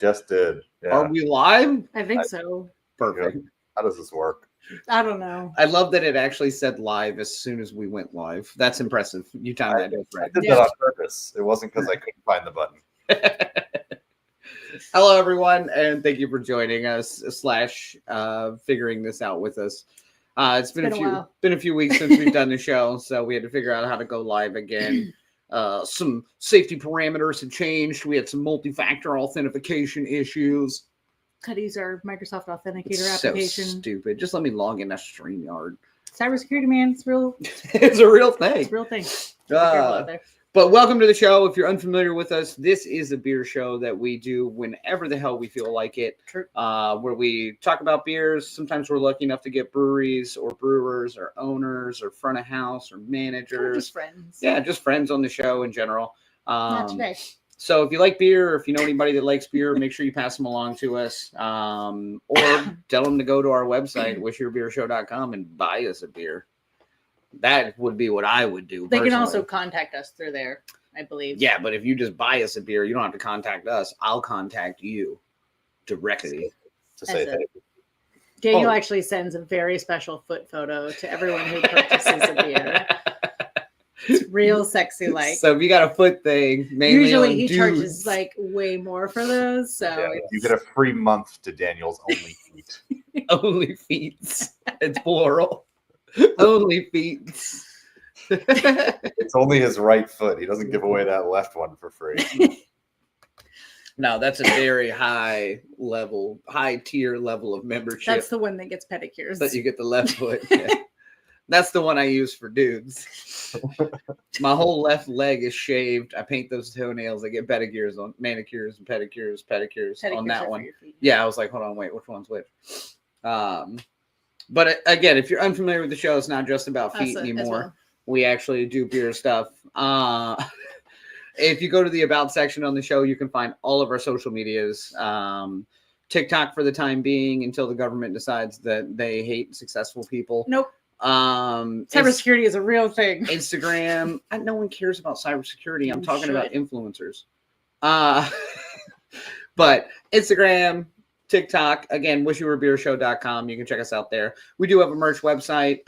Just did. Yeah. Are we live? I think so. Perfect. How does this work? I don't know. I love that it actually said live as soon as we went live. That's impressive. You timed that just I right. did that on purpose. It wasn't because I couldn't find the button. Hello, everyone, and thank you for joining us / figuring this out with us. It's been a few weeks since we've done the show, so we had to figure out how to go live again. Some safety parameters had changed. We had some multi-factor authentication issues. How to use our Microsoft Authenticator It's application. so stupid. Just let me log in to StreamYard. Cybersecurity, man, it's real. It's a real thing. It's a real thing. Be careful out there. But welcome to the show. If you're unfamiliar with us, this is a beer show that we do whenever the hell we feel like it. True. Where we talk about beers. Sometimes we're lucky enough to get breweries or brewers or owners or front of house or managers. Or just friends. Yeah, just friends on the show in general. Not today. So if you like beer, or if you know anybody that likes beer, make sure you pass them along to us. Or tell them to go to our website, wishyourbeershow.com, and buy us a beer. That would be what I would do. They personally. can also contact us through there, I believe. Yeah, but if you just buy us a beer, you don't have to contact us. I'll contact you directly To say thank you. Daniel actually sends a very special foot photo to everyone who purchases a beer. It's real sexy like. So if you got a foot thing, mainly usually on he dudes. charges like way more for those. So Yeah, you get a free month to Daniel's Only Feet. Only feet. It's plural. Only feet. It's only his right foot. He doesn't give away that left one for free. No, that's a very high tier level of membership. that's the one that gets pedicures. But you get the left foot. Yeah. That's the one I use for dudes. My whole left leg is shaved. I paint those toenails. I get pedicures on manicures and pedicures on that one. Yeah, I was like, hold on, wait, which one's which? But again, if you're unfamiliar with the show, it's not just about feet anymore. Well. We actually do beer stuff. If you go to the About section on the show, you can find all of our social medias. TikTok for the time being until the government decides that they hate successful people. Nope. Cybersecurity is a real thing. Instagram. No one cares about cybersecurity. I'm talking about influencers. But Instagram, TikTok, again, wishyourbeershow.com. You can check us out there. We do have a merch website.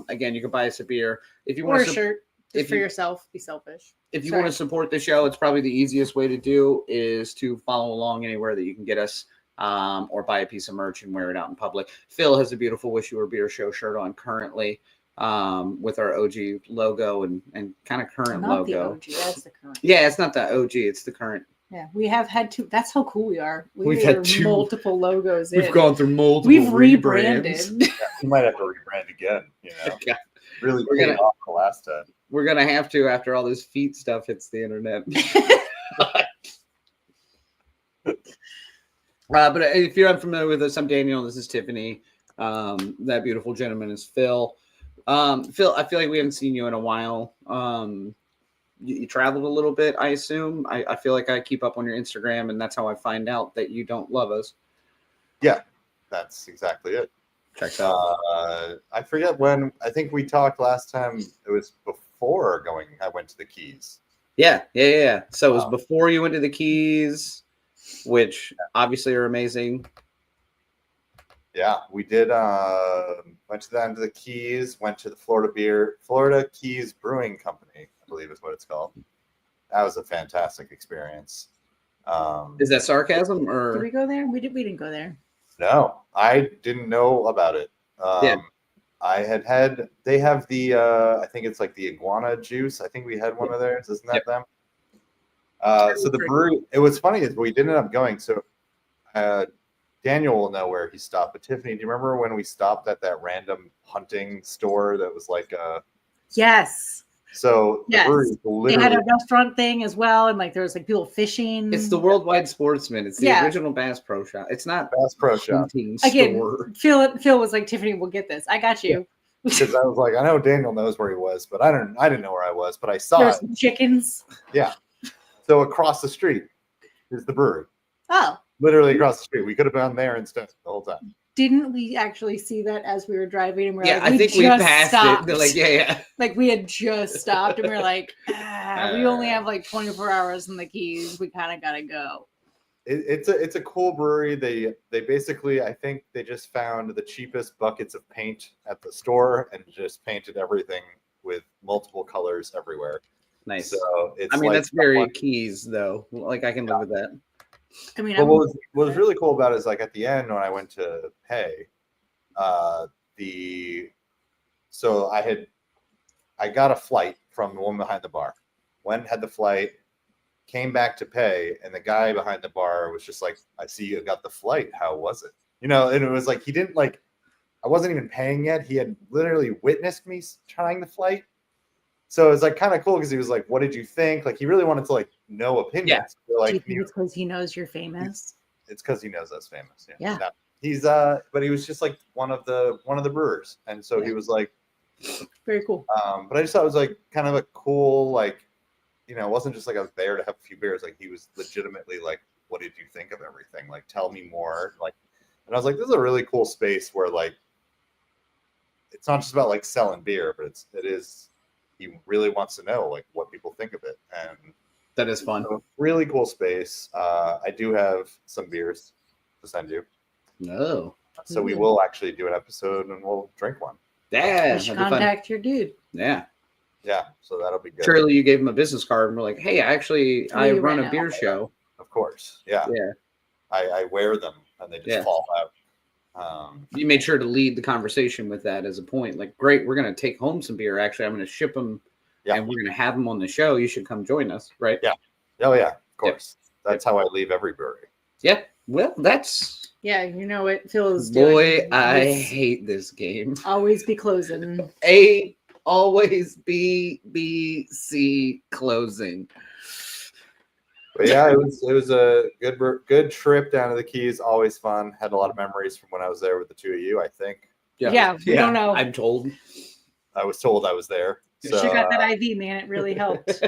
Again, you can buy us a beer. If you want a shirt for yourself, be selfish. If you want to support the show, it's probably the easiest way to do is to follow along anywhere that you can get us. Or buy a piece of merch and wear it out in public. Phil has a beautiful Wish You Were Beer Show shirt on currently with our OG logo and kind of current not logo. The OG, that's the current. Yeah, it's not the OG, it's the current. Yeah, we have had two. That's how cool we are. We've had multiple logos. We've gone through multiple. We've rebranded. Yeah, we might have to rebrand again. You know, Yeah. Really paid off the last time. We're gonna have to after all this feet stuff hits the internet. But if you're unfamiliar with us, I'm Daniel. This is Tiffany. That beautiful gentleman is Phil. Phil, I feel like we haven't seen you in a while. You traveled a little bit, I assume. I feel like I keep up on your Instagram, and that's how I find out that you don't love us. Yeah, that's exactly it. Check out. I forget when. I think we talked last time. It was before I went to the Keys. Yeah. So it was before you went to the Keys, which obviously are amazing. Yeah, we did. Went to the Keys. Went to the Florida Keys Brewing Company, I believe is what it's called. That was a fantastic experience. Is that sarcasm or? Did we go there? We didn't go there. No, I didn't know about it. I had. They have the. I think it's like the iguana juice. I think we had one of theirs. Isn't that them? So the brewery. It was funny is we ended up going. So Daniel will know where he stopped. But Tiffany, do you remember when we stopped at that random hunting store that was like a? Yes. So the brewery literally, they had a restaurant thing as well, and like there was like people fishing. It's the Worldwide Sportsman. It's the original Bass Pro Shop. It's not Bass Pro Shop. Again, store. Phil was like, Tiffany, we'll get this. I got you. Because I was like, I know Daniel knows where he was, but I didn't know where I was, but I saw There's it. some chickens. Yeah. So across the street is the brewery. Oh. Literally across the street. We could have been there instead the whole time. Didn't we actually see that as we were driving? And we're yeah, like, I think we passed it. They're like, yeah. Like we had just stopped and we we're like, we only have like 24 hours in the Keys. We kind of got to go. it's a cool brewery. They basically, I think they just found the cheapest buckets of paint at the store and just painted everything with multiple colors everywhere. Nice. So it's I mean, that's very Keys though. Like I can live with that. I mean, but what was really cool about it is like at the end when I went to pay, so I got a flight from the woman behind the bar. Went, had the flight, came back to pay, and the guy behind the bar was just like, I see you got the flight. How was it? And it was like, he didn't like, I wasn't even paying yet. He had literally witnessed me trying the flight. So it was like kind of cool because he was like, what did you think? Like he really wanted to like know opinions. Yeah. Like, do you think it's because he knows you're famous? It's because he knows us famous. Yeah. No, he's but he was just like one of the brewers. And so he was like, very cool. But I just thought it was like kind of a cool, like, it wasn't just like I was there to have a few beers. Like he was legitimately like, what did you think of everything? Like, tell me more. Like, and I was like, this is a really cool space where like, it's not just about like selling beer, but it is, he really wants to know like what people think of it. And that is fun. So really cool space. I do have some beers to send you. No. So we will actually do an episode and we'll drink one. Yeah. You should contact your dude. Yeah. Yeah. So that'll be good. Surely you gave him a business card and we're like, hey, actually, I run a beer show. Of course. Yeah. Yeah. I wear them and they just fall out. You made sure to lead the conversation with that as a point. Like, great, we're going to take home some beer. Actually, I'm going to ship them and we're going to have them on the show. You should come join us, right? Yeah. Oh, yeah. Of course. That's how I leave every brewery. Yeah. Well, that's... Yeah, it feels... Boy, I hate this game. Always be closing. A, always B, B, C, closing. But yeah, it was a good trip down to the Keys. Always fun. Had a lot of memories from when I was there with the two of you, I think. Yeah, we don't know. I'm told. I was told I was there. So, you got that IV, man. It really helped.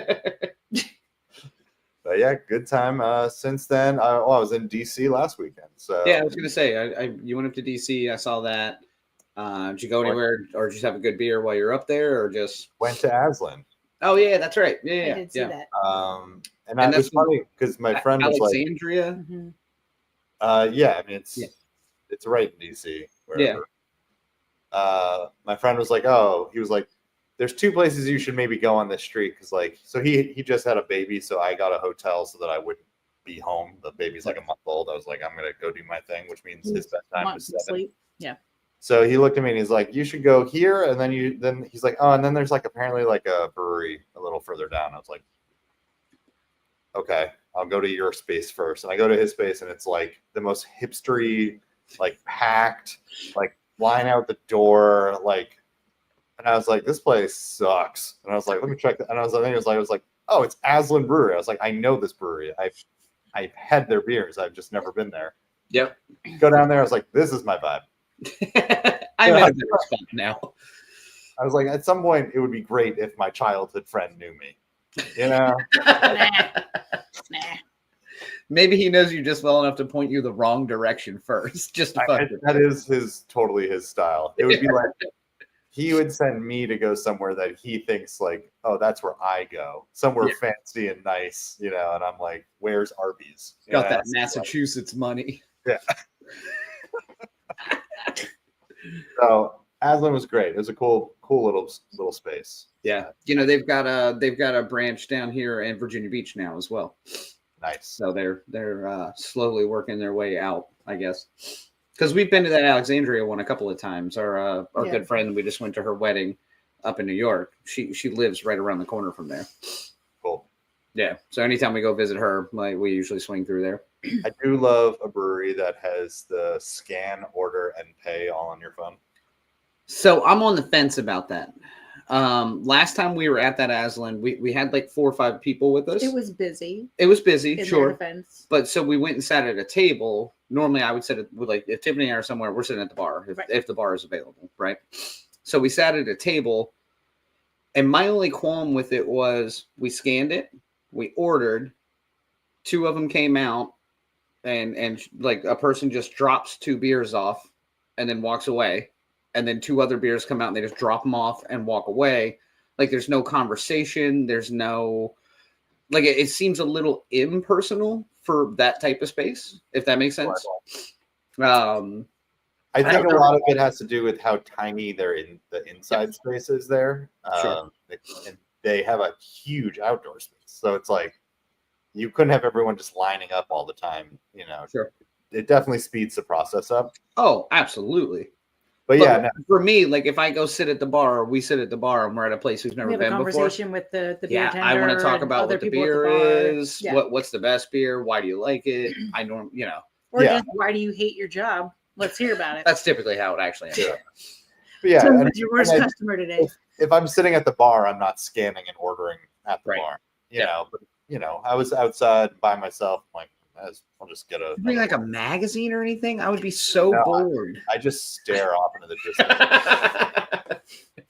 But yeah, good time. Since then, I was in DC last weekend. So yeah, I was gonna say, you went up to DC. I saw that. Did you go anywhere, or just have a good beer while you're up there, or just went to Aslan? Oh yeah, that's right. Yeah, I did see that. And that was funny because my friend was like, Alexandria. Yeah, I mean it's right in DC. Wherever. Yeah. My friend was like, he was like, there's two places you should maybe go on this street because like, so he just had a baby, so I got a hotel so that I wouldn't be home. The baby's like a month old. I was like, I'm gonna go do my thing, which means his bedtime is 7. Sleep. Yeah. So he looked at me and he's like, you should go here, and then he's like, and then there's like apparently like a brewery a little further down. I was like, okay, I'll go to your space first. And I go to his space and it's like the most hipstery, like packed, like line out the door, like, and I was like, this place sucks. And I was like, let me check that. And I was like, oh, it's Aslan Brewery. I was like, I know this brewery. I've had their beers. I've just never been there. Yep. Go down there. I was like, this is my vibe. I'm in a better spot now. I was like, at some point, it would be great if my childhood friend knew me. Nah. Maybe he knows you just well enough to point you the wrong direction first. Just to that is totally his style. It would be like he would send me to go somewhere that he thinks like, oh, that's where I go, somewhere fancy and nice, and I'm like, where's Arby's? Got that Massachusetts money. Yeah. So Aslan was great. It was a cool little space. Yeah, they've got a branch down here in Virginia Beach now as well. Nice. So they're slowly working their way out, I guess. Because we've been to that Alexandria one a couple of times. Our good friend, we just went to her wedding up in New York. She lives right around the corner from there. Cool. Yeah. So anytime we go visit her, we usually swing through there. I do love a brewery that has the scan, order, and pay all on your phone. So I'm on the fence about that. Last time we were at that Aslan, we had like 4 or 5 people with us. It was busy. Sure. But so we went and sat at a table. Normally I would sit with like if Tiffany and I are somewhere, we're sitting at the bar if the bar is available, right? So we sat at a table, and my only qualm with it was we scanned it, we ordered, 2 of them came out, and like a person just drops 2 beers off and then walks away. And then 2 other beers come out and they just drop them off and walk away. Like there's no conversation. There's no, like, it seems a little impersonal for that type of space, if that makes sense. I think a lot of it has to do with how tiny the inside space is there. Sure. And they have a huge outdoor space. So it's like you couldn't have everyone just lining up all the time, you know. Sure. It definitely speeds the process up. Oh, absolutely. But yeah, no. For me, like if I go sit at the bar, or we sit at the bar and we're at a place we've never We have a been before. conversation with the beer tender. I want to talk and about other what the people at beer bar. is, Yeah. what's the best beer, why do you like it? I don't, you know. Or just why do you hate your job? Let's hear about it. That's typically how it actually ends. Yeah. But yeah, So who's your worst customer today? If I'm sitting at the bar, I'm not scanning and ordering at the Right. bar. You know, but you know, I was outside by myself, like I'll just get a bring like a magazine or anything. I would be so bored. I just stare off into the distance,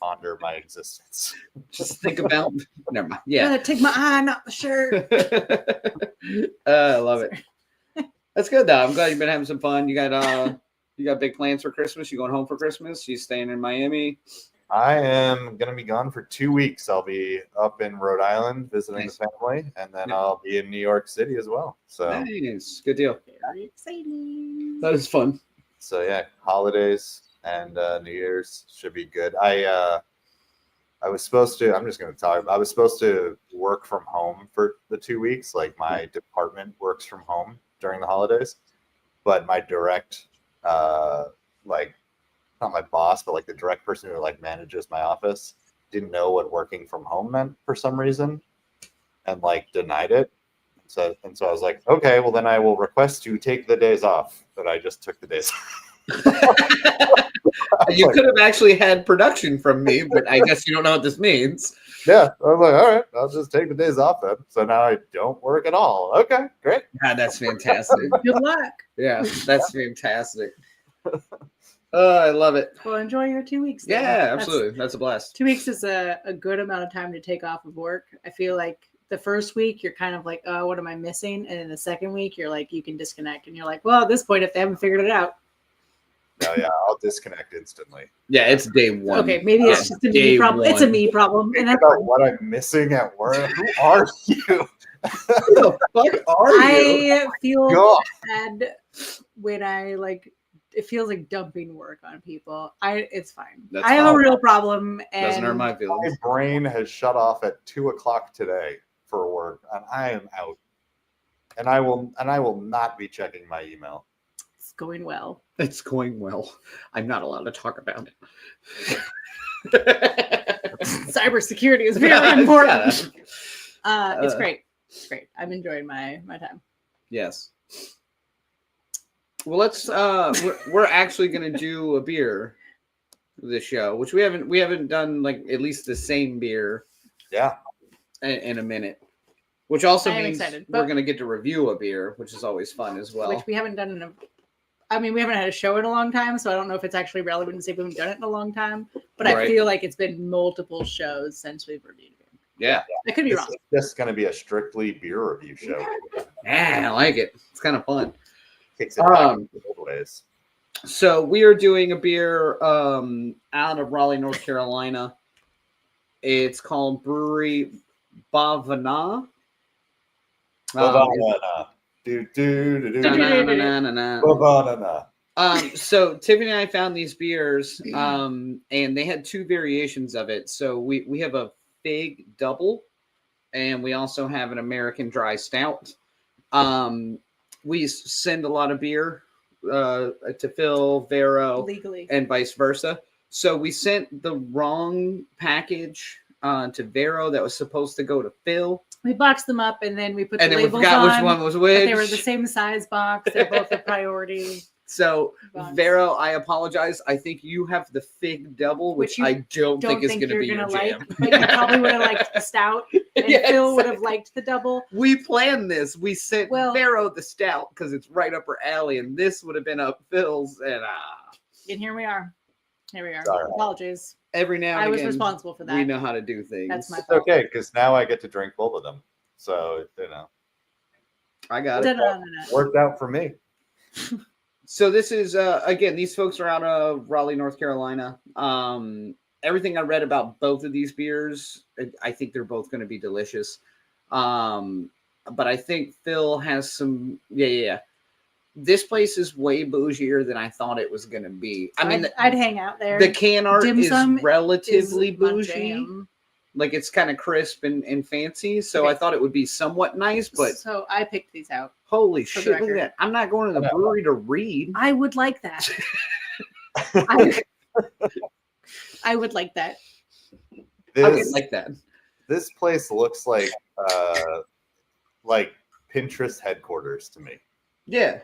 ponder my existence. Just think about. Never mind. Yeah, gotta take my eye, not the shirt. I love it. That's good though. I'm glad you've been having some fun. You got big plans for Christmas? You going home for Christmas? You staying in Miami? I am going to be gone for 2 weeks. I'll be up in Rhode Island visiting the family, and then I'll be in New York City as well. So nice, good deal. Very exciting. That is fun. So yeah, holidays and New Year's should be good. I was supposed to. I'm just going to talk. I was supposed to work from home for the 2 weeks. Like my department works from home during the holidays, but my direct, not my boss, but like the direct person who like manages my office didn't know what working from home meant for some reason, and like denied it. So I was like, okay, well then I will request you take the days off that I just took the days off. You could have actually had production from me, but I guess you don't know what this means. Yeah, I was like, all right, I'll just take the days off then. So now I don't work at all. Okay, great. God, that's fantastic. Good luck. Yeah, that's fantastic. I love it. Well, enjoy your 2 weeks. Then. Yeah, absolutely. That's a blast. 2 weeks is a good amount of time to take off of work. I feel like the first week you're kind of like, oh, what am I missing? And then the second week you're like, you can disconnect, and you're like, well, at this point, if they haven't figured it out. Oh yeah, I'll disconnect instantly. Yeah, it's day one. Okay, maybe it's just a me problem. It's a me problem. Think about what I'm missing at work. Who are you? Who the fuck are you? I feel bad when I it feels like dumping work on people. It's fine. I have a real problem, and doesn't hurt my feelings. My brain has shut off at 2:00 today for work, and I am out. And I will not be checking my email. It's going well. It's going well. I'm not allowed to talk about it. Cybersecurity is very important. It's great. It's great. I'm enjoying my time. Yes. Well, let's. We're actually going to do a beer this show, which we haven't done like at least the same beer. Yeah. In a minute, which also means excited, we're going to get to review a beer, which is always fun as well. Which we haven't done we haven't had a show in a long time, so I don't know if it's actually relevant to say we haven't done it in a long time. But I feel like it's been multiple shows since we've reviewed it. Yeah. I could be wrong. It's just going to be a strictly beer review show. Yeah, I like it. It's kind of fun. Kicks it back in the old ways. So we are doing a beer out of Raleigh, North Carolina. It's called Brewery Bhavana. Bhavana. Bhavana. So Tiffany and I found these beers, and they had two variations of it. So we have a fig double, and we also have an American dry stout. We send a lot of beer to Phil, Vero, legally, and vice versa. So we sent the wrong package to Vero that was supposed to go to Phil. We boxed them up, and then we put the labels on. And then we forgot which one was which. They were the same size box. They're both a priority. So, Vero, I apologize. I think you have the fig double, which I don't think is going to be your jam. But you probably would have liked the stout, and Phil would have liked the double. We planned this. We sent Vero the stout because it's right up her alley, and this would have been up Phil's. And here we are. Here we are. Sorry. Apologies. Every now and again, I was responsible for that. We know how to do things. That's my fault. It's okay, because now I get to drink both of them. So, I got it. Worked out for me. So this is, again, these folks are out of Raleigh, North Carolina. Everything I read about both of these beers, I think they're both going to be delicious. but I think Phil has some. Yeah. This place is way bougier than I thought it was going to be. I mean, I'd hang out there. The can art Dim is sum relatively is my bougie. jam. Like it's kind of crisp and fancy. So I thought it would be somewhat nice, but so I picked these out. Holy shit! Look at that. I'm not going to the brewery to read. I would like that. I would like that. I would like that. This place looks like Pinterest headquarters to me. Yeah.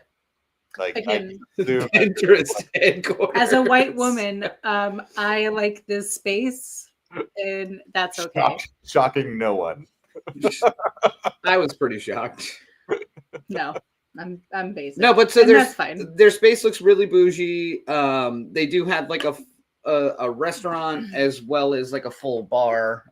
Like again, Pinterest headquarters. As a white woman, I like this space, and that's okay. Shocking no one. I was pretty shocked. No, I'm basic. No, but so that's fine. Their space looks really bougie. They do have like a restaurant as well as like a full bar.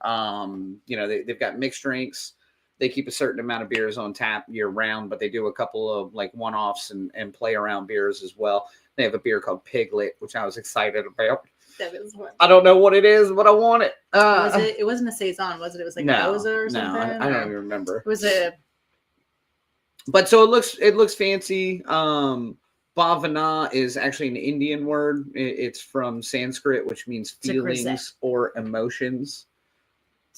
They've got mixed drinks. They keep a certain amount of beers on tap year round, but they do a couple of like one-offs and play around beers as well. They have a beer called Piglet, which I was excited about. That is what. I don't know what it is, but I want it. It wasn't a saison, was it? It was like Rosa or something. No, I don't even remember. It was a. But so it looks fancy. Bhavana is actually an Indian word. It's from Sanskrit, which means feelings or emotions.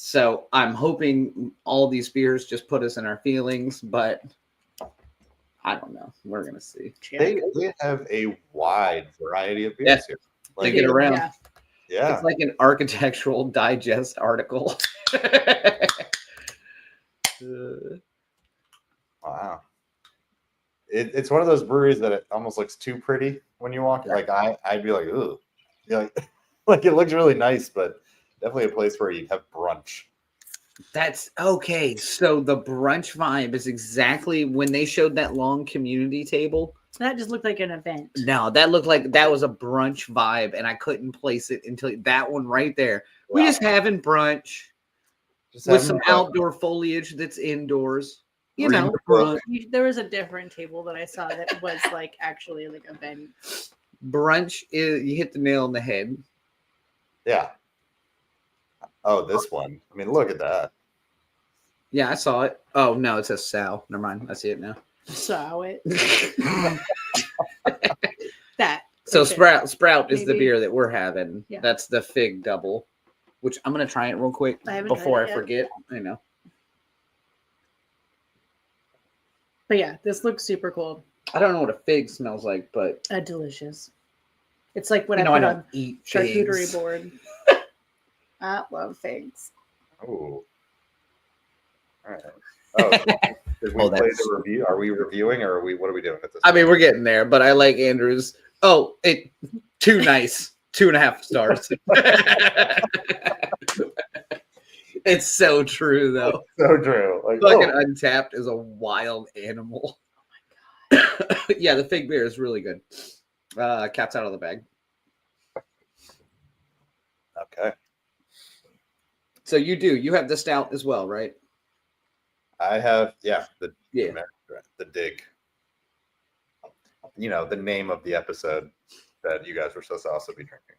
So I'm hoping all these beers just put us in our feelings, but I don't know. We're gonna see. They have a wide variety of beers here. They get around. Yeah. It's like an Architectural Digest article. Wow. It's one of those breweries that it almost looks too pretty when you walk. Like I'd be like, ooh, like it looks really nice, but definitely a place where you'd have brunch. That's okay. So the brunch vibe is exactly when they showed that long community table. That just looked like an event. No, that looked like that was a brunch vibe, and I couldn't place it until that one right there. Wow. We just having brunch with some outdoor foliage that's indoors. Brunch. There was a different table that I saw that was like actually like event. Brunch is you hit the nail on the head. Yeah. Oh, this one. I mean, look at that. Yeah, I saw it. Oh no, it says Sal. Never mind. I see it now. Saw it. That. So Sprout is the beer that we're having. Yeah. That's the fig double, which I'm gonna try it real quick before I forget. I know. But yeah, this looks super cool. I don't know what a fig smells like, but delicious. It's like what I put on charcuterie board. I love figs. Oh. All right. Oh, did we play the review? Are we reviewing or what are we doing at this point? I mean, we're getting there, but I like Andrew's. Oh, too nice. 2.5 stars. It's so true, though. So true. Like, fucking Untapped is a wild animal. Oh my god. Yeah, the fig beer is really good. Cat's out of the bag. Okay. So you have the stout as well, right? I have, the Dig. The name of the episode that you guys were supposed to also be drinking.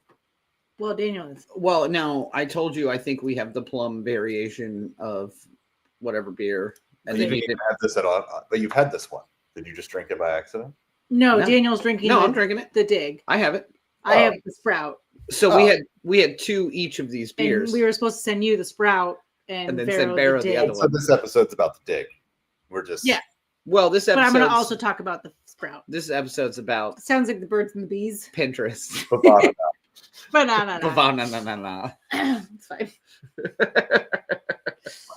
Well, Daniel is. Well, no, I told you I think we have the plum variation of whatever beer. And you didn't even have this at all, but you've had this one. Did you just drink it by accident? No, Daniel's drinking. No, I'm drinking it. The Dig. I have it. I have the Sprout. So we had 2 each of these beers. And we were supposed to send you the Sprout and then send Barrow the other one. So this episode's about the Dig. We're just Well, this episode. But I'm going to also talk about the Sprout. This episode's about. Sounds like the birds and the bees. Pinterest. Banana. It's fine.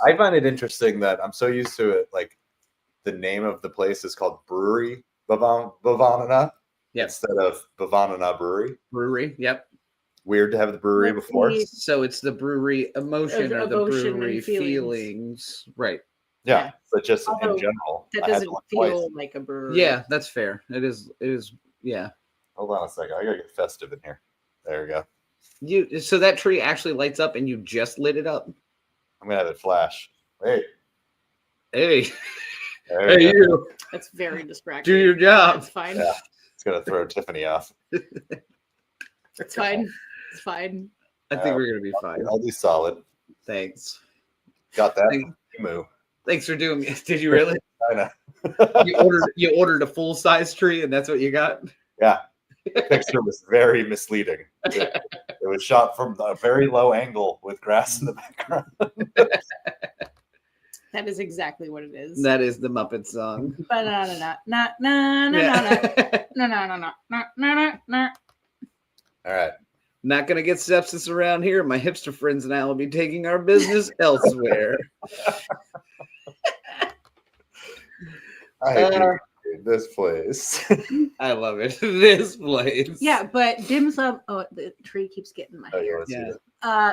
I find it interesting that I'm so used to it. Like the name of the place is called Brewery Bhavana. Yep. Instead of Bhavana Brewery. Yep. Weird to have the brewery before. So it's the brewery emotion or the brewery feelings. Right. Yeah. But just in general. That doesn't feel like a brewery. Yeah, that's fair. It is. Yeah. Hold on a second. I gotta get festive in here. There we go. So that tree actually lights up and you just lit it up? I'm gonna have it flash. Hey. Hey, you. That's very distracting. Do your job. It's fine. Yeah. It's gonna throw Tiffany off. It's fine. It's fine. I think we're gonna be fine. I'll do solid. Thanks. Got that? Emu. Thanks for doing me. Did you really? I know. You ordered a full size tree, and that's what you got. Yeah, the picture was very misleading. It was shot from a very low angle with grass in the background. That is exactly what it is. That is the Muppet song. All right. Not gonna get sepsis around here. My hipster friends and I will be taking our business elsewhere. I hate this place. I love it. This place. Yeah, but dim sum. Oh, the tree keeps getting my hair. Yeah.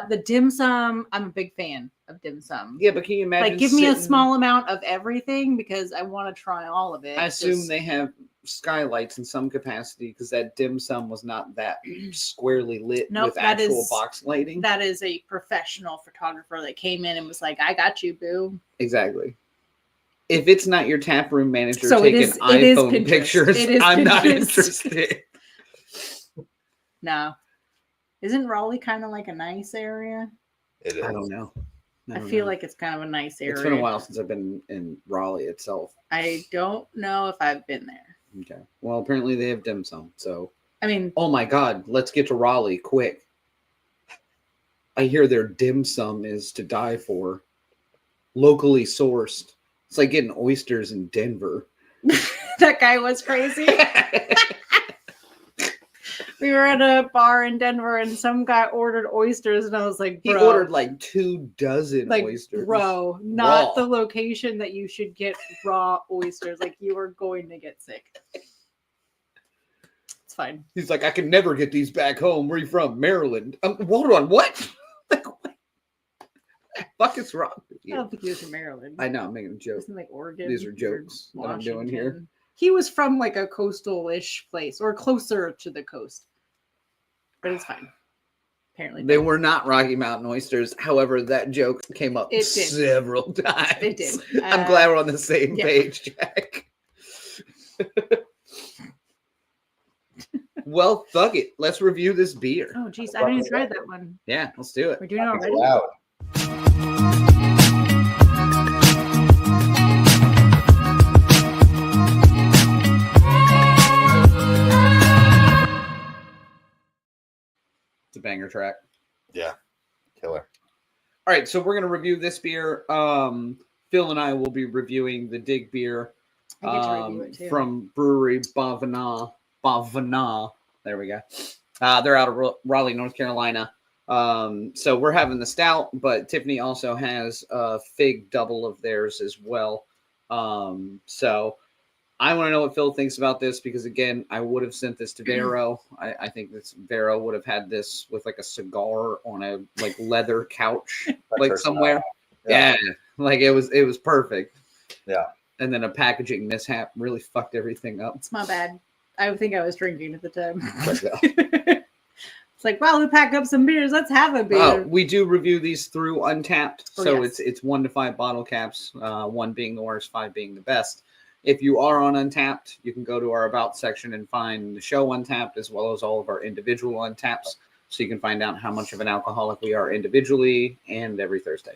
The dim sum. I'm a big fan of dim sum. Yeah, but can you imagine? Like, give me a small amount of everything because I want to try all of it. I assume they have skylights in some capacity because that dim sum was not that squarely lit with actual box lighting. That is a professional photographer that came in and was like, "I got you, boo." Exactly. If it's not your tap room manager taking iPhone pictures, I'm not interested. No. Isn't Raleigh kind of like a nice area? It is. I don't know. I feel like it's kind of a nice area. It's been a while since I've been in Raleigh itself. I don't know if I've been there. Okay. Well, apparently they have dim sum. So, I mean, oh my God, let's get to Raleigh quick. I hear their dim sum is to die for. Locally sourced. It's like getting oysters in Denver. That guy was crazy. We were at a bar in Denver and some guy ordered oysters and I was like, bro. He ordered like 24 oysters. Bro, not the location that you should get raw oysters. Like, you are going to get sick. It's fine. He's like, I can never get these back home. Where are you from? Maryland. Hold on, what? Like, what the fuck is wrong with you? I don't think he was from Maryland. I know, I'm making a joke. Isn't like Oregon? These are jokes that I'm doing here. He was from like a coastal-ish place or closer to the coast. But it's fine. Apparently. They were not Rocky Mountain oysters. However, that joke came up several times. It did. I'm glad we're on the same page, Jack. Well, fuck it. Let's review this beer. Oh, geez. I haven't tried that one. Yeah, let's do it. We're doing it already? Loud. It's a banger track. Yeah. Killer. All right, so we're going to review this beer. Phil and I will be reviewing the Dig beer from Brewery Bhavana. There we go. They're out of Raleigh, North Carolina. So we're having the stout, but Tiffany also has a fig double of theirs as well. So I want to know what Phil thinks about this because, again, I would have sent this to Vero. I think this Vero would have had this with like a cigar on a like leather couch, like somewhere. Yeah, like it was perfect. Yeah. And then a packaging mishap really fucked everything up. It's my bad. I think I was drinking at the time. It's like, well, we packed up some beers. Let's have a beer. We do review these through Untapped. So it's 1 to 5 bottle caps, 1 being the worst, 5 being the best. If you are on Untapped, you can go to our About section and find the show Untapped as well as all of our individual Untaps. So you can find out how much of an alcoholic we are individually and every Thursday.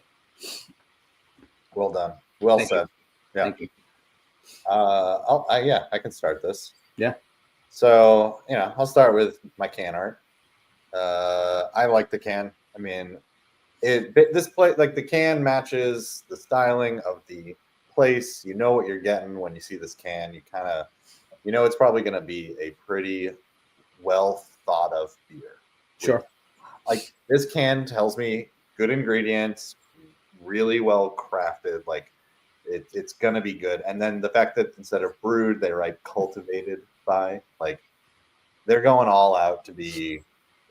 Well done. Well said. Yeah. Thank you. I can start this. Yeah. So, I'll start with my can art. I like the can. I mean, the can matches the styling of the place. You know what you're getting when you see this can. You kind of, it's probably going to be a pretty well thought of beer. Sure. Like, this can tells me good ingredients, really well crafted. Like, it's going to be good. And then the fact that instead of brewed, they write cultivated by, like, they're going all out to be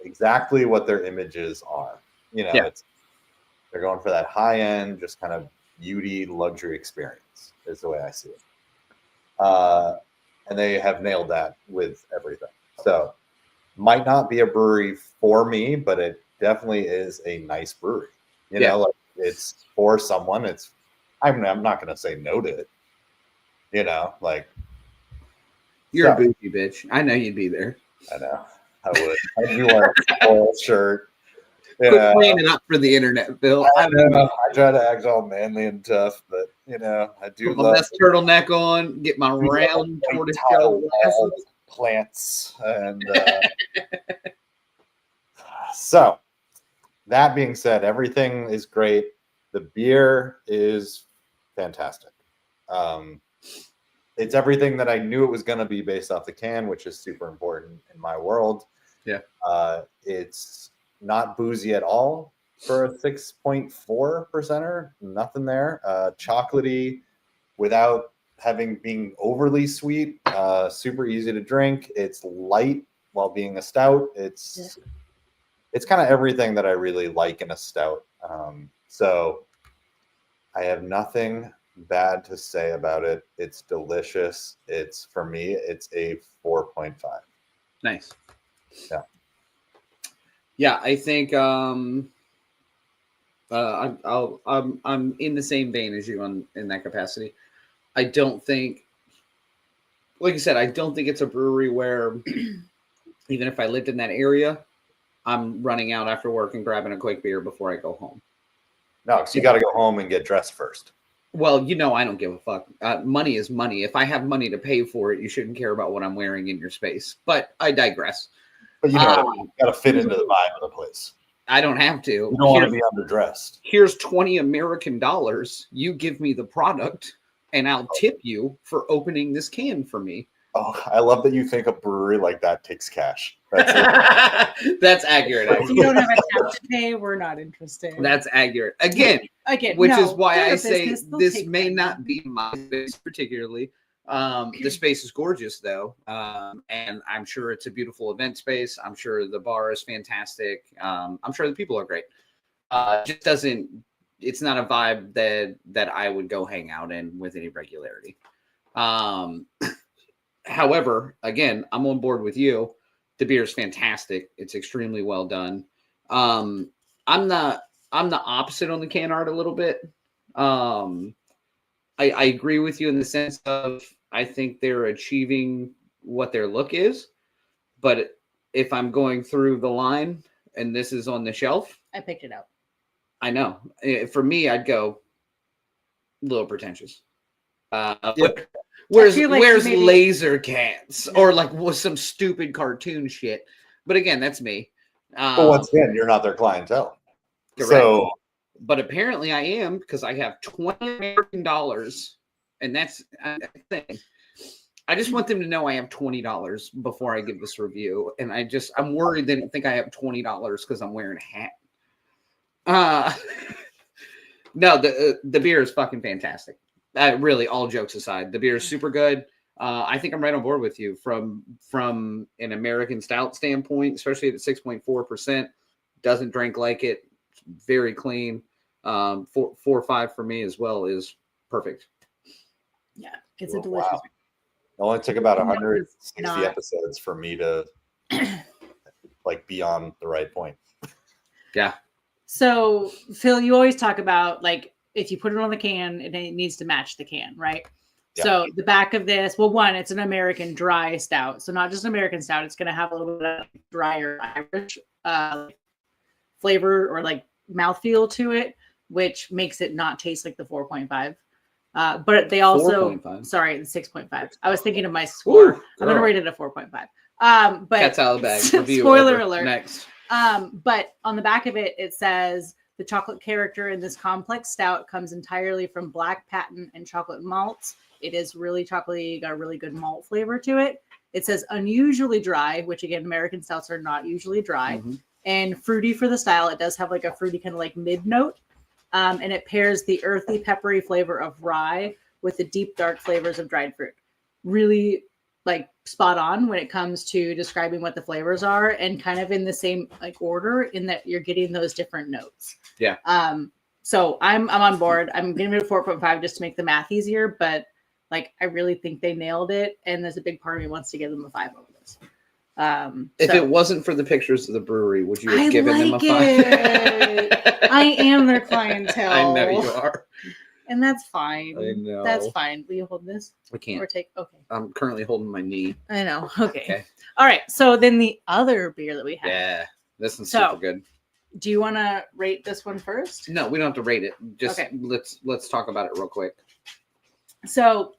exactly what their images are. They're going for that high end, just kind of beauty, luxury experience is the way I see it. And they have nailed that with everything. So might not be a brewery for me, but it definitely is a nice brewery. Like, it's for someone. I'm not going to say no to it. Like, you're a bougie bitch. I know you'd be there. I know. I would. I'd be wearing a full shirt. Quit playing it up for the internet, Bill. I know. I try to act all manly and tough, but You know, I do Put my love best turtleneck on, get my round tortoiseshell glasses. plants. And so, that being said, everything is great. The beer is fantastic. It's everything that I knew it was going to be based off the can, which is super important in my world. Yeah. It's not boozy at all for a 6.4%er. Nothing there. Chocolatey without being overly sweet. Super easy to drink. It's light while being a stout. It's kind of everything that I really like in a stout. So I have nothing bad to say about it. It's delicious. For me, it's a 4.5. Nice. Yeah. Yeah, I think I'm in the same vein as you in that capacity. I don't think, like you said, I don't think it's a brewery where even if I lived in that area, I'm running out after work and grabbing a quick beer before I go home. No, because you got to go home and get dressed first. Well, I don't give a fuck. Money is money. If I have money to pay for it, you shouldn't care about what I'm wearing in your space. But I digress. But you got to fit into the vibe of the place. I don't have to. You don't want to be underdressed. Here's $20 American. You give me the product, and I'll tip you for opening this can for me. Oh, I love that you think a brewery like that takes cash. That's accurate. If you don't have a tab to pay, we're not interested. That's accurate. Again, which is why I say this may money. not be my space particularly. The space is gorgeous though, and I'm sure it's a beautiful event space. I'm sure the bar is fantastic. I'm sure the people are great. Just doesn't. It's not a vibe that I would go hang out in with any regularity. However, again, I'm on board with you. The beer is fantastic. It's extremely well done. I'm the opposite on the can art a little bit. I agree with you in the sense of I think they're achieving what their look is. But if I'm going through the line and this is on the shelf, I picked it up. I know. For me, I'd go a little pretentious. Where's laser cats or like with some stupid cartoon shit? But again, that's me. But once again, you're not their clientele. Correct. So, but apparently I am because I have $20 American, and that's a thing. I just want them to know I have $20 before I give this review, and I'm worried they don't think I have $20 because I'm wearing a hat. No, the beer is fucking fantastic. Really, all jokes aside, the beer is super good. I think I'm right on board with you from an American stout standpoint, especially at 6.4%. Doesn't drink like it. Very clean. 4 or 5 for me as well is perfect. Yeah, it's a delicious. Wow. It only took about 160 episodes for me to be on the right point. Yeah. So Phil, you always talk about if you put it on the can, it needs to match the can, right? Yeah. So the back of this, it's an American dry stout. So not just an American stout, it's going to have a little bit of drier Irish flavor or mouthfeel to it, which makes it not taste like the 4.5. But they also, 4.5. Sorry, the 6.5. I was thinking of my score. I'm going to rate it a 4.5. But that's out of the bag. Spoiler alert. Next. But on the back of it, it says, the chocolate character in this complex stout comes entirely from black patent and chocolate malts. It is really chocolatey, got a really good malt flavor to it. It says unusually dry, which again, American stouts are not usually dry, and fruity for the style. It does have a fruity kind of mid note. And it pairs the earthy, peppery flavor of rye with the deep, dark flavors of dried fruit. Really spot on when it comes to describing what the flavors are, and kind of in the same order in that you're getting those different notes. Yeah. So I'm on board. I'm giving it a 4.5 just to make the math easier, but I really think they nailed it, and there's a big part of me wants to give them a 5 over this. If it wasn't for the pictures of the brewery, would you have given them a 5? I am their clientele. I know you are. And that's fine. I know. That's fine. Will you hold this? I can't. Or take. Okay. I'm currently holding my knee. I know. Okay. All right. So then the other beer that we have. Yeah, this one's super good. Do you want to rate this one first? No, we don't have to rate it. Just let's talk about it real quick. So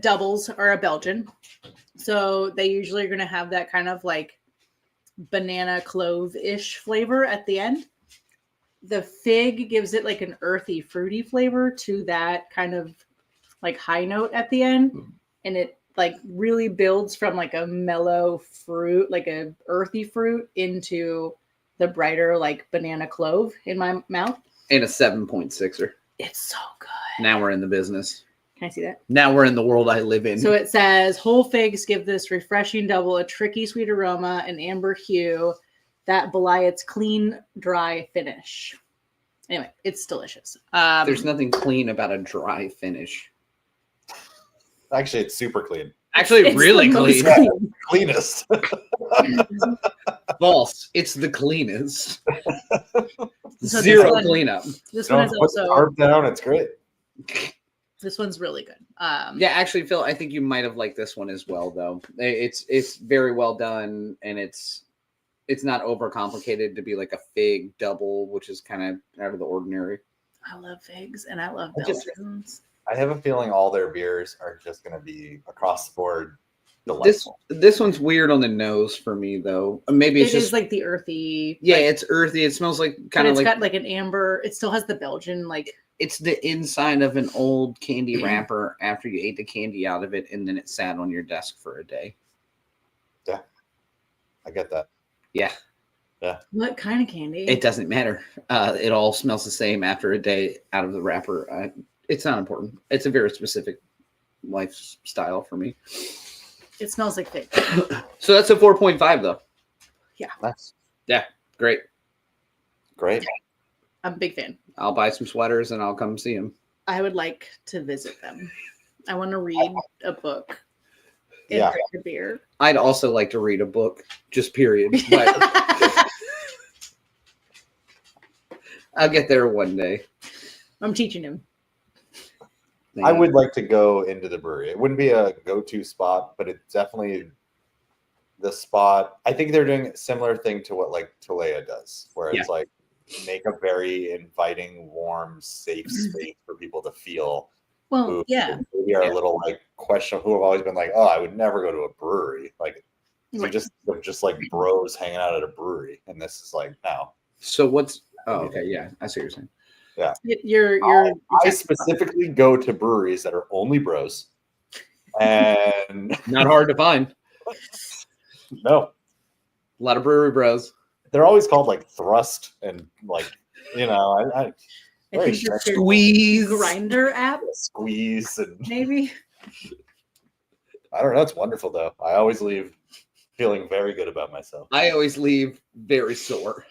doubles are a Belgian. So they usually are going to have that kind of like banana clove-ish flavor at the end. The fig gives it like an earthy, fruity flavor to that kind of like high note at the end. And it like really builds from like a mellow fruit, like a earthy fruit into the brighter like banana clove in my mouth. And a 7.6er. It's so good. Now we're in the business. Can I see that? Now we're in the world I live in. So it says whole figs give this refreshing double a tricky sweet aroma, an amber hue that belie its clean, dry finish. Anyway, it's delicious. There's nothing clean about a dry finish. Actually, it's super clean. Actually, it's really clean. Cleanest. False. It's the cleanest. So Zero cleanup. This one is also carb down. It's great. This one's really good. Yeah, actually, Phil, I think you might have liked this one as well, though. It's very well done, and it's not overcomplicated to be like a fig double, which is kind of out of the ordinary. I love figs and I love Belgians. I have a feeling all their beers are just going to be across the board delightful. This one's weird on the nose for me, though. Maybe it's just like the earthy. Yeah, it's earthy. It smells like kind of like. It's got like an amber. It still has the Belgian like. It's the inside of an old candy wrapper after you ate the candy out of it, and then it sat on your desk for a day. Yeah, I get that. Yeah. Yeah. What kind of candy? It doesn't matter. It all smells the same after a day out of the wrapper. It's not important. It's a very specific lifestyle for me. It smells like fig. So that's a 4.5 though. Yeah. Nice. Yeah. Great. Great. I'm a big fan. I'll buy some sweaters and I'll come see them. I would like to visit them. I want to read a book. And Yeah. drink a beer. I'd also like to read a book, just period. But I'll get there one day. I'm teaching him. I would like to go into the brewery. It wouldn't be a go-to spot, but it's definitely the spot. I think they're doing a similar thing to what like Talea does, where it's like make a very inviting, warm, safe space for people to feel. Well, yeah. We are a little like questionable. Who have always been like, oh, I would never go to a brewery. Like, they're just like bros hanging out at a brewery, and this is like no. So what's? Oh, okay, yeah, I see what you're saying. Yeah, I specifically go to breweries that are only bros, and not hard to find. No, a lot of brewery bros. They're always called like Thrust and like I think your Squeeze grinder app. Squeeze and maybe. I don't know. It's wonderful though. I always leave feeling very good about myself. I always leave very sore.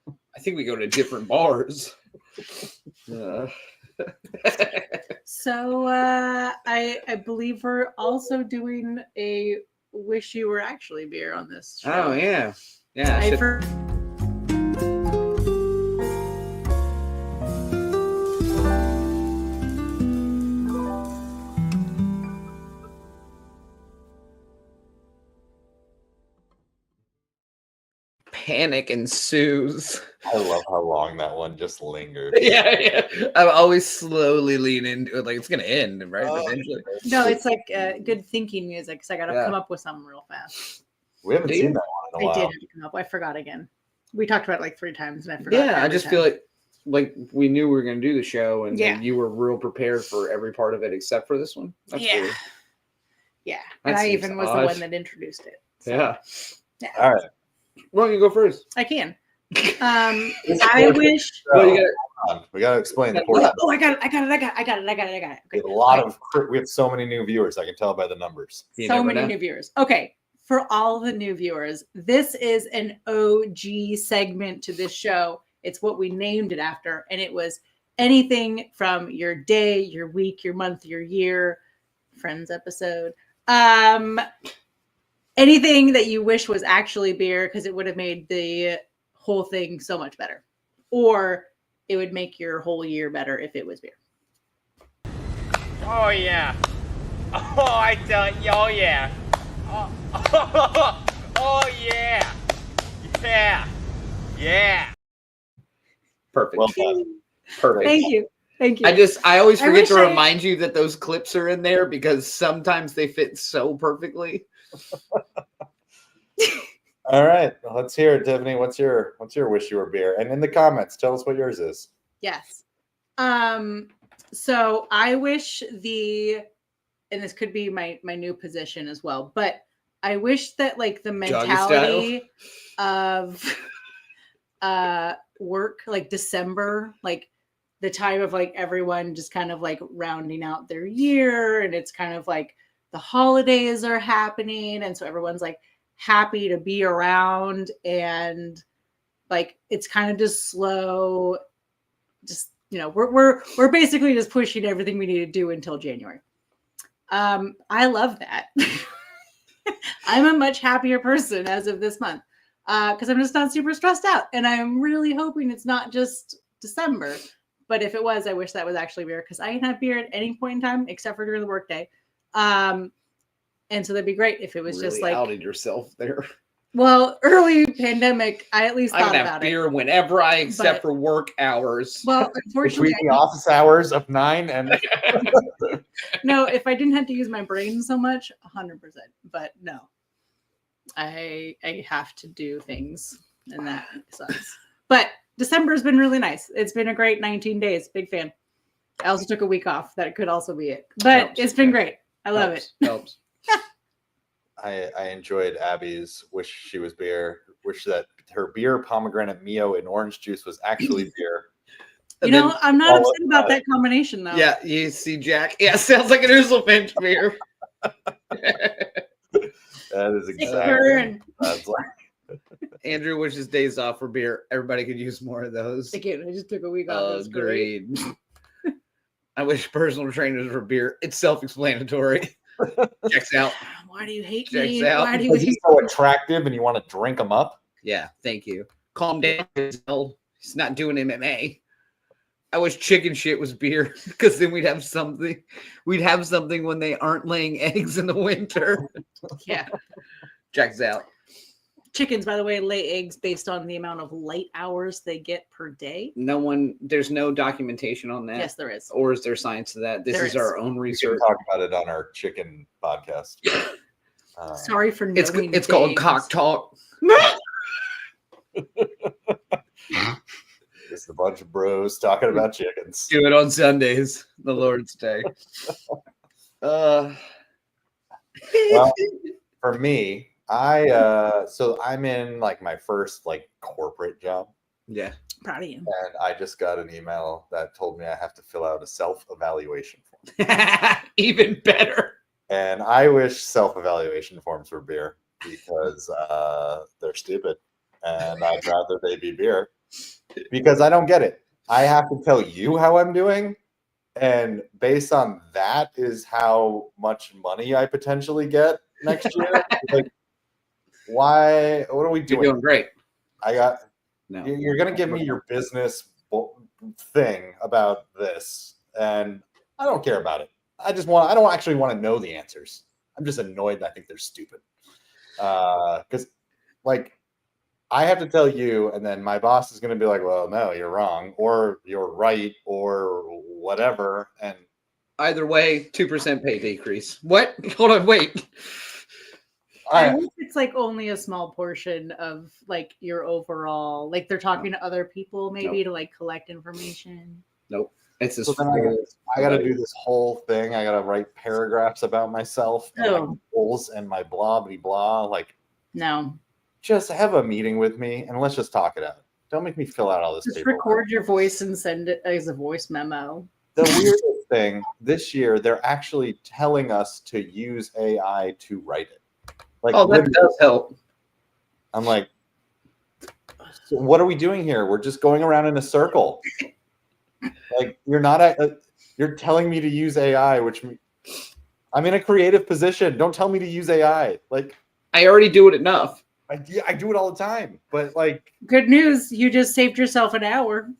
I think we go to different bars. So I believe we're also doing a Wish You Were Actually beer on this show. Oh yeah. Yeah. Panic ensues. I love how long that one just lingered. Yeah. I always slowly lean into it, like it's gonna end, right? Eventually. No, it's like good thinking music, because I gotta come up with something real fast. We haven't seen that one in a while. I did come up. I forgot again. We talked about it like 3 times, and I forgot. Yeah, I just feel like we knew we were gonna do the show, and you were real prepared for every part of it except for this one. That's weird. Yeah, and I even was the one that introduced it. So. Yeah. All right. Why don't you go first? I can. I wish. We gotta explain the portion. Oh, I got it. Okay. We have so many new viewers. I can tell by the numbers. So many new viewers. Okay. For all the new viewers, this is an OG segment to this show. It's what we named it after. And it was anything from your day, your week, your month, your year, Friends episode. Anything that you wish was actually beer, because it would have made the whole thing so much better. Or it would make your whole year better if it was beer. Oh, yeah. Oh, yeah. Oh, yeah. Yeah. Perfect. Well done. Perfect. Thank you. Thank you. I always forget to wish remind you that those clips are in there because sometimes they fit so perfectly. All right, let's hear it, Tiffany. What's your wish you were beer? And in the comments, tell us what yours is. Yes. So I wish and this could be my new position as well, but I wish that like the mentality of work, like December, like the time of like everyone just kind of like rounding out their year, and it's kind of like the holidays are happening, and so everyone's like happy to be around, and like it's kind of just slow, just we're basically just pushing everything we need to do until January. I love that. I'm a much happier person as of this month because I'm just not super stressed out, and I'm really hoping it's not just December. But if it was, I wish that was actually beer, because I can have beer at any point in time except for during the workday. And so that'd be great if it was really just like outed yourself there. Well, early pandemic, I at least I thought can about have it. beer whenever except for work hours. Well, unfortunately, between the office hours of 9 and no, if I didn't have to use my brain so much, 100%. But no, I have to do things, and that sucks. But December has been really nice. It's been a great 19 days. Big fan. I also took a week off. That could also be it. But it's been great. I love it. Helps. I enjoyed Abby's wish she was beer. Wish that her beer, pomegranate Mio, and orange juice was actually beer. I'm not upset about that combination, though. Yeah, you see, Jack. Yeah, sounds like an Ursel beer. That is exactly. That's like. Andrew wishes days off for beer. Everybody could use more of those. Again, I just took a week off. Agreed. I wish personal trainers were beer. It's self-explanatory. Checks out. Why do you hate Checks me? out. Why do you hate He's so attractive and you want to drink him up? Yeah, thank you. Calm down. He's not doing MMA. I wish chicken shit was beer, because then we'd have something. We'd have something when they aren't laying eggs in the winter. Yeah. Checks out. Chickens, by the way, lay eggs based on the amount of light hours they get per day. There's no documentation on that. Yes, there is. Or is there science to that? This is our own research. We can talk about it on our chicken podcast. Sorry for knowing. It's called Cock Talk. It's a bunch of bros talking about chickens. Do it on Sundays, the Lord's Day. Well, for me, so I'm in like my first like corporate job. Yeah. Proud of you. And I just got an email that told me I have to fill out a self-evaluation form. Even better. And I wish self-evaluation forms were beer, because they're stupid, and I'd rather they be beer, because I don't get it. I have to tell you how I'm doing, and based on that is how much money I potentially get next year. Like, why? What are we doing? You're doing great. No. You're going to give me your business thing about this, and I don't care about it. I don't actually want to know the answers. I'm just annoyed that I think they're stupid. Because, like, I have to tell you, and then my boss is going to be like, well, no, you're wrong, or you're right, or whatever. And either way, 2% pay decrease. What? Hold on, wait. I wish it's like only a small portion of like your overall, like they're talking to other people maybe to like collect information. Nope. It's so I got to do this whole thing. I got to write paragraphs about myself and my goals and my blah blah blah. Like, no, just have a meeting with me and let's just talk it out. Don't make me fill out all this. Just record your voice and send it as a voice memo. The weirdest thing this year, they're actually telling us to use AI to write it. Like, that does help. I'm like, so what are we doing here? We're just going around in a circle. Like, you're telling me to use AI, which I'm in a creative position. Don't tell me to use AI. Like, I already do it enough. I do it all the time. But like, good news, you just saved yourself an hour.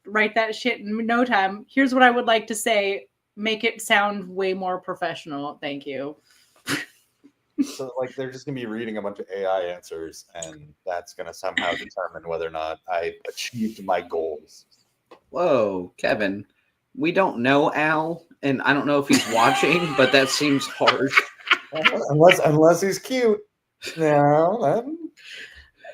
Write that shit in no time. Here's what I would like to say. Make it sound way more professional. Thank you. So like, they're just gonna be reading a bunch of AI answers, and that's gonna somehow determine whether or not I achieved my goals. Whoa, Kevin. We don't know Al, and I don't know if he's watching, but that seems harsh. Unless he's cute. No,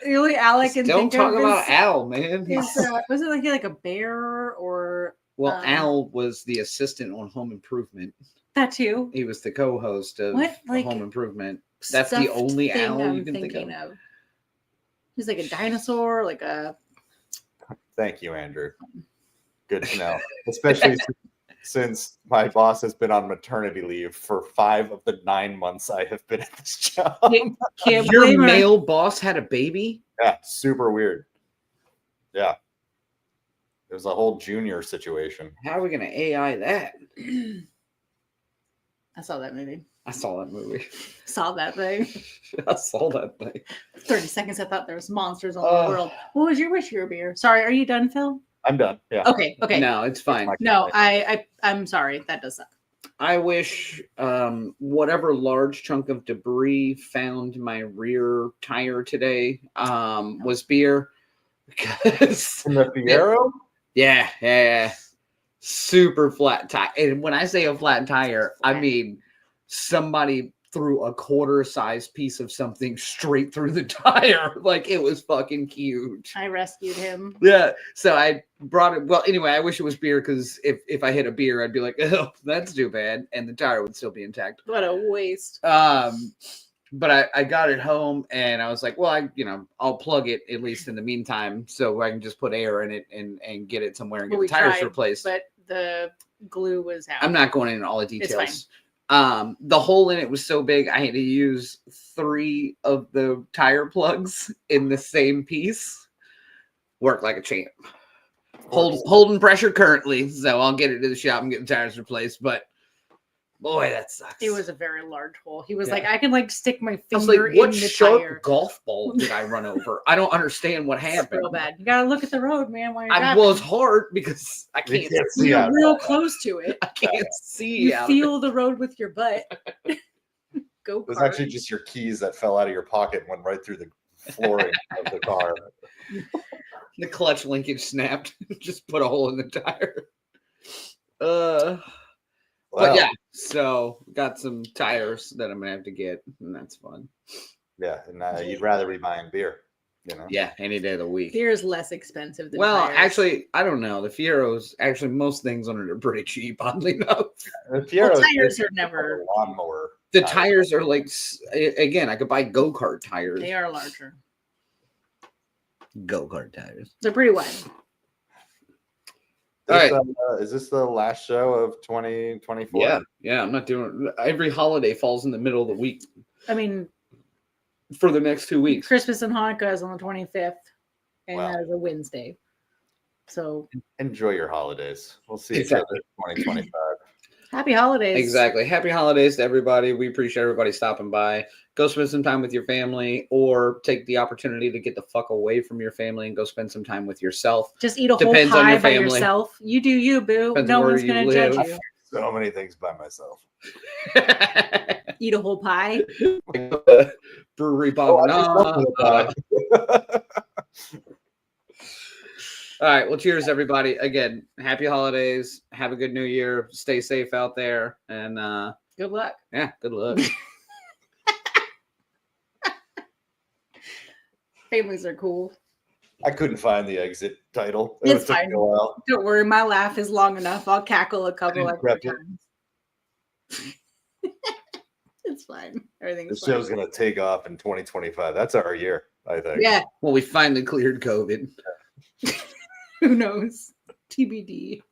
The only Alec can Don't think talk of about Al, man. was it like a bear or Well, Al was the assistant on Home Improvement. that too? He was the co-host of What, like, Home Improvement. That's the only thing Al I'm you can think thinking of. He's like a dinosaur, like a. Thank you, Andrew. Good to know, especially since my boss has been on maternity leave for 5 of the 9 months I have been at this job. Can't Your blame her. male boss had a baby? Yeah, super weird. Yeah. It was a whole junior situation. How are we going to AI that? I saw that movie. I saw that movie. Saw that thing. I saw that thing. 30 seconds, I thought there was monsters all over the world. What was your wish for your beer? Sorry, are you done, Phil? I'm done. Yeah. Okay. No, it's fine. No, I'm sorry. That does suck. I wish whatever large chunk of debris found my rear tire today was beer. Because From the Fiero? Yeah. Super flat tire. And when I say a flat tire, I mean somebody threw a quarter-sized piece of something straight through the tire. Like, it was fucking huge. I rescued him. Yeah. So I brought it. Well, anyway, I wish it was beer because if I hit a beer, I'd be like, oh, that's too bad. And the tire would still be intact. What a waste. But I got it home and I was like, well, I'll plug it at least in the meantime so I can just put air in it and get it somewhere and get the tires replaced. But the glue was out. I'm not going into all the details. It's fine. The hole in it was so big, I had to use 3 of the tire plugs in the same piece. Worked like a champ. Holding pressure currently, so I'll get it to the shop and get the tires replaced. But boy, that sucks. It was a very large hole. He was like, I can like stick my I was finger like, what in the sharp tire. golf ball did I run over? I don't understand what happened. It's real bad. You gotta look at the road, man. While you're driving. Well, it's hard because I can't see. You're real close to it. I can't see. You feel the road with your butt. Go. It was actually just your keys that fell out of your pocket and went right through the flooring of the car. The clutch linkage snapped. Just put a hole in the tire. But yeah, so got some tires that I'm gonna have to get, and that's fun. Yeah, and you'd rather be buying beer, Yeah, any day of the week. Beer is less expensive than tires. actually, I don't know. The Fieros, actually, most things on it are pretty cheap, oddly enough. The Fieros tires are never a lawnmower. The tires are like, again, I could buy go-kart tires. They are larger. Go-kart tires. They're pretty wide. All right. Is this the last show of 2024? Yeah. I'm not doing. Every holiday falls in the middle of the week. I mean, for the next 2 weeks, Christmas and Hanukkah is on the 25th, and that is a Wednesday. So enjoy your holidays. We'll see each other in 2025. Happy holidays. Exactly. Happy holidays to everybody. We appreciate everybody stopping by. Go spend some time with your family or take the opportunity to get the fuck away from your family and go spend some time with yourself. Just eat a whole pie by yourself. You do you, boo. No one's going to judge you. So many things by myself. Eat a whole pie. Brewery Bhavana. All right. Well, cheers, everybody. Again, happy holidays. Have a good new year. Stay safe out there. And good luck. Yeah, good luck. Families are cool. I couldn't find the exit title. It's fine. Don't worry. My laugh is long enough. I'll cackle a couple extra times. It's fine. Everything's fine. Show's going to take off in 2025. That's our year, I think. Yeah. Well, we finally cleared COVID. Who knows? TBD.